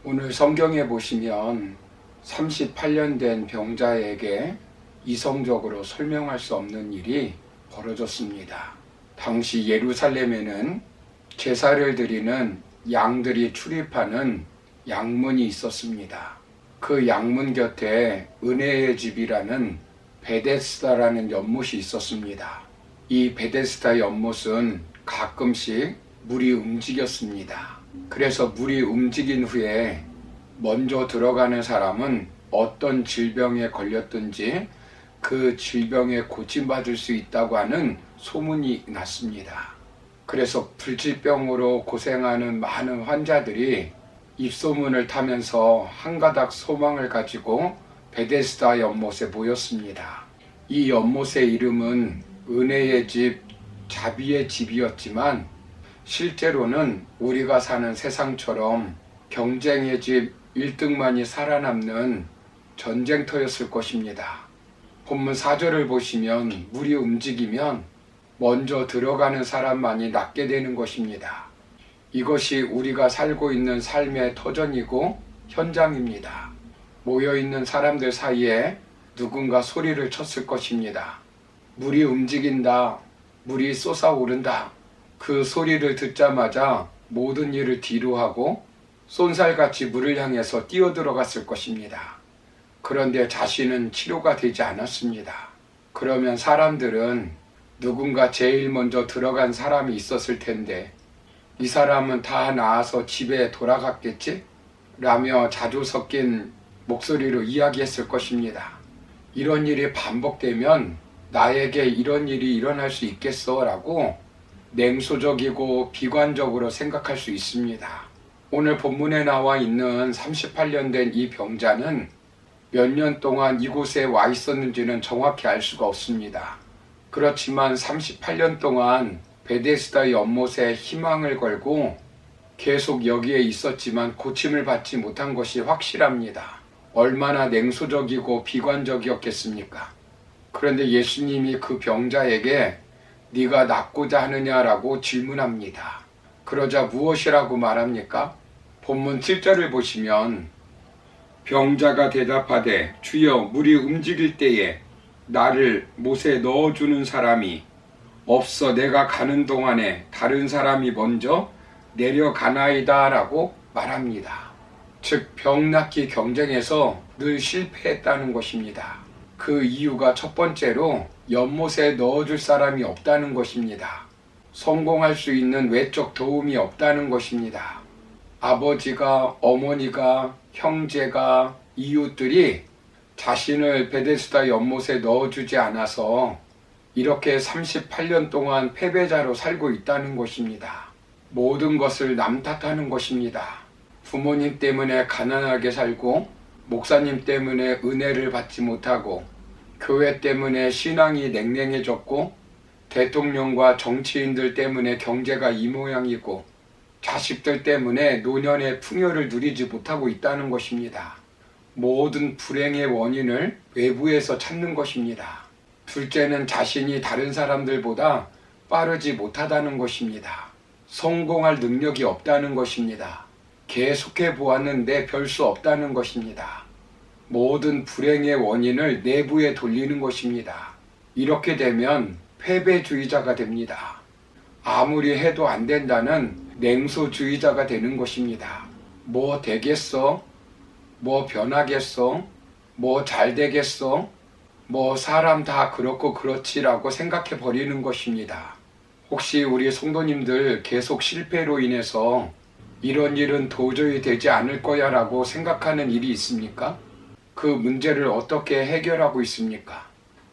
오늘 성경에 보시면 38년 된 병자에게 이성적으로 설명할 수 없는 일이 벌어졌습니다. 당시 예루살렘에는 제사를 드리는 양들이 출입하는 양문이 있었습니다. 그 양문 곁에 은혜의 집이라는 베데스다라는 연못이 있었습니다. 이 베데스다 연못은 가끔씩 물이 움직였습니다. 그래서 물이 움직인 후에 먼저 들어가는 사람은 어떤 질병에 걸렸든지 그 질병에 고침받을 수 있다고 하는 소문이 났습니다. 그래서 불치병으로 고생하는 많은 환자들이 입소문을 타면서 한 가닥 소망을 가지고 베데스다 연못에 모였습니다. 이 연못의 이름은 은혜의 집, 자비의 집이었지만 실제로는 우리가 사는 세상처럼 경쟁의 집 1등만이 살아남는 전쟁터였을 것입니다. 본문 4절을 보시면 물이 움직이면 먼저 들어가는 사람만이 낫게 되는 것입니다. 이것이 우리가 살고 있는 삶의 터전이고 현장입니다. 모여있는 사람들 사이에 누군가 소리를 쳤을 것입니다. 물이 움직인다. 물이 솟아오른다. 그 소리를 듣자마자 모든 일을 뒤로하고 쏜살같이 물을 향해서 뛰어들어갔을 것입니다. 그런데 자신은 치료가 되지 않았습니다. 그러면 사람들은 누군가 제일 먼저 들어간 사람이 있었을 텐데 이 사람은 다 나아서 집에 돌아갔겠지? 라며 자주 섞인 목소리로 이야기했을 것입니다. 이런 일이 반복되면 나에게 이런 일이 일어날 수 있겠어? 라고 냉소적이고 비관적으로 생각할 수 있습니다. 오늘 본문에 나와 있는 38년 된 이 병자는 몇 년 동안 이곳에 와 있었는지는 정확히 알 수가 없습니다. 그렇지만 38년 동안 베데스다 연못에 희망을 걸고 계속 여기에 있었지만 고침을 받지 못한 것이 확실합니다. 얼마나 냉소적이고 비관적이었겠습니까? 그런데 예수님이 그 병자에게 네가 낫고자 하느냐라고 질문합니다. 그러자 무엇이라고 말합니까? 본문 7절을 보시면 병자가 대답하되 주여 물이 움직일 때에 나를 못에 넣어주는 사람이 없어 내가 가는 동안에 다른 사람이 먼저 내려가나이다 라고 말합니다. 즉 병 낫기 경쟁에서 늘 실패했다는 것입니다. 그 이유가 첫 번째로 연못에 넣어줄 사람이 없다는 것입니다. 성공할 수 있는 외적 도움이 없다는 것입니다. 아버지가, 어머니가, 형제가, 이웃들이 자신을 베데스다 연못에 넣어주지 않아서 이렇게 38년 동안 패배자로 살고 있다는 것입니다. 모든 것을 남 탓하는 것입니다. 부모님 때문에 가난하게 살고 목사님 때문에 은혜를 받지 못하고 교회 때문에 신앙이 냉랭해졌고 대통령과 정치인들 때문에 경제가 이 모양이고 자식들 때문에 노년의 풍요를 누리지 못하고 있다는 것입니다. 모든 불행의 원인을 외부에서 찾는 것입니다. 둘째는 자신이 다른 사람들보다 빠르지 못하다는 것입니다. 성공할 능력이 없다는 것입니다. 계속해 보았는데 별 수 없다는 것입니다. 모든 불행의 원인을 내부에 돌리는 것입니다. 이렇게 되면 패배주의자가 됩니다. 아무리 해도 안 된다는 냉소주의자가 되는 것입니다. 뭐 되겠어? 뭐 변하겠어? 뭐 잘 되겠어? 뭐 사람 다 그렇고 그렇지라고 생각해 버리는 것입니다. 혹시 우리 성도님들 계속 실패로 인해서 이런 일은 도저히 되지 않을 거야 라고 생각하는 일이 있습니까? 그 문제를 어떻게 해결하고 있습니까?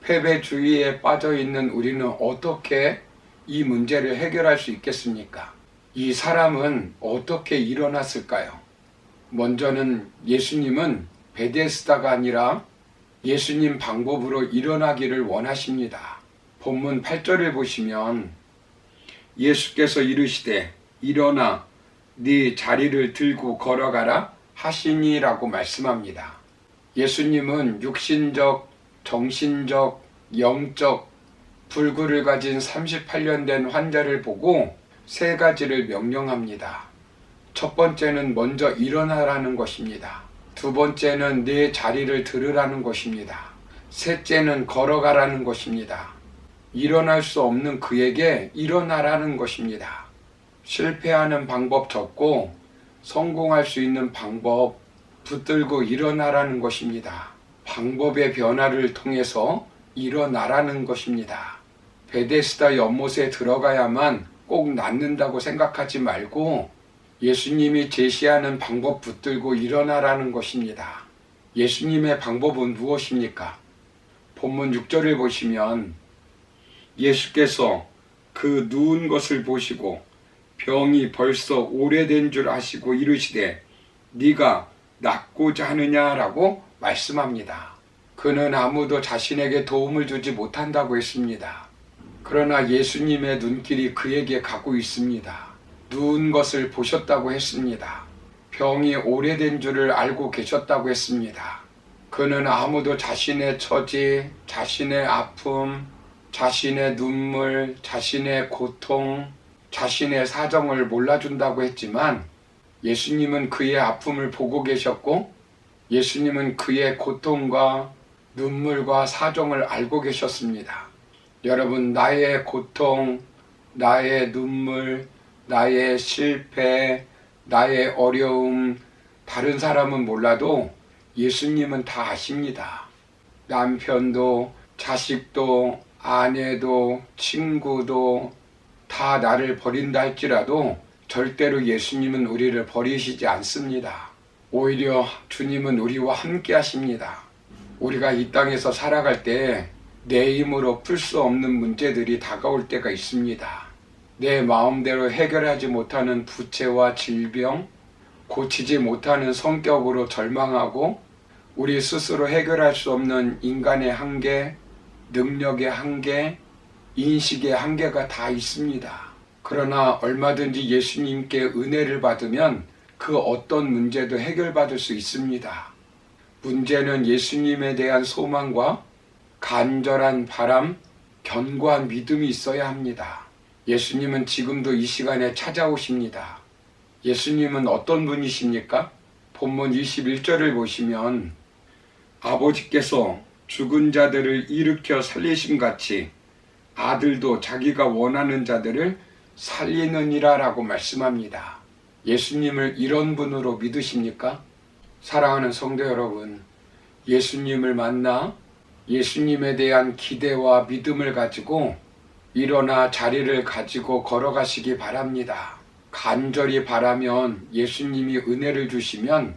패배주의에 빠져 있는 우리는 어떻게 이 문제를 해결할 수 있겠습니까? 이 사람은 어떻게 일어났을까요? 먼저는 예수님은 베데스다가 아니라 예수님 방법으로 일어나기를 원하십니다. 본문 8절을 보시면 예수께서 이르시되 일어나 네 자리를 들고 걸어가라 하시니라고 말씀합니다. 예수님은 육신적, 정신적, 영적 불구를 가진 38년 된 환자를 보고 세 가지를 명령합니다. 첫 번째는 먼저 일어나라는 것입니다. 두 번째는 내 자리를 들으라는 것입니다. 셋째는 걸어가라는 것입니다. 일어날 수 없는 그에게 일어나라는 것입니다. 실패하는 방법 적고 성공할 수 있는 방법 붙들고 일어나라는 것입니다. 방법의 변화를 통해서 일어나라는 것입니다. 베데스다 연못에 들어가야만 꼭 낫는다고 생각하지 말고 예수님이 제시하는 방법 붙들고 일어나라는 것입니다. 예수님의 방법은 무엇입니까? 본문 6절을 보시면 예수께서 그 누운 것을 보시고 병이 벌써 오래된 줄 아시고 이르시되 네가 낫고자 하느냐라고 말씀합니다. 그는 아무도 자신에게 도움을 주지 못한다고 했습니다. 그러나 예수님의 눈길이 그에게 가고 있습니다. 누운 것을 보셨다고 했습니다. 병이 오래된 줄을 알고 계셨다고 했습니다. 그는 아무도 자신의 처지, 자신의 아픔, 자신의 눈물, 자신의 고통, 자신의 사정을 몰라준다고 했지만 예수님은 그의 아픔을 보고 계셨고 예수님은 그의 고통과 눈물과 사정을 알고 계셨습니다. 여러분, 나의 고통, 나의 눈물, 나의 실패, 나의 어려움, 다른 사람은 몰라도 예수님은 다 아십니다. 남편도, 자식도, 아내도, 친구도 다 나를 버린다 할지라도 절대로 예수님은 우리를 버리시지 않습니다. 오히려 주님은 우리와 함께 하십니다. 우리가 이 땅에서 살아갈 때 내 힘으로 풀 수 없는 문제들이 다가올 때가 있습니다. 내 마음대로 해결하지 못하는 부채와 질병, 고치지 못하는 성격으로 절망하고 우리 스스로 해결할 수 없는 인간의 한계, 능력의 한계, 인식의 한계가 다 있습니다. 그러나 얼마든지 예수님께 은혜를 받으면 그 어떤 문제도 해결받을 수 있습니다. 문제는 예수님에 대한 소망과 간절한 바람, 견고한 믿음이 있어야 합니다. 예수님은 지금도 이 시간에 찾아오십니다. 예수님은 어떤 분이십니까? 본문 21절을 보시면 아버지께서 죽은 자들을 일으켜 살리심같이 아들도 자기가 원하는 자들을 살리느니라 라고 말씀합니다. 예수님을 이런 분으로 믿으십니까? 사랑하는 성도 여러분, 예수님을 만나 예수님에 대한 기대와 믿음을 가지고 일어나 자리를 가지고 걸어가시기 바랍니다. 간절히 바라면 예수님이 은혜를 주시면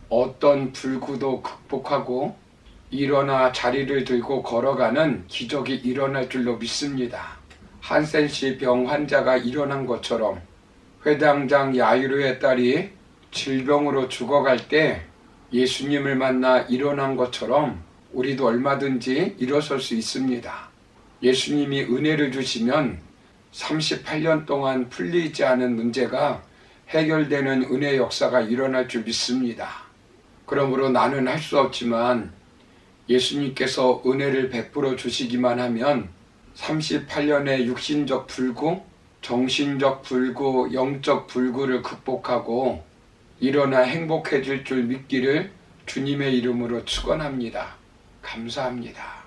어떤 불구도 극복하고 일어나 자리를 들고 걸어가는 기적이 일어날 줄로 믿습니다. 한센시 병 환자가 일어난 것처럼 회당장 야이로의 딸이 질병으로 죽어갈 때 예수님을 만나 일어난 것처럼 우리도 얼마든지 일어설 수 있습니다. 예수님이 은혜를 주시면 38년 동안 풀리지 않은 문제가 해결되는 은혜 역사가 일어날 줄 믿습니다. 그러므로 나는 할 수 없지만 예수님께서 은혜를 베풀어 주시기만 하면 38년의 육신적 불구, 정신적 불구, 영적 불구를 극복하고 일어나 행복해질 줄 믿기를 주님의 이름으로 축원합니다. 감사합니다.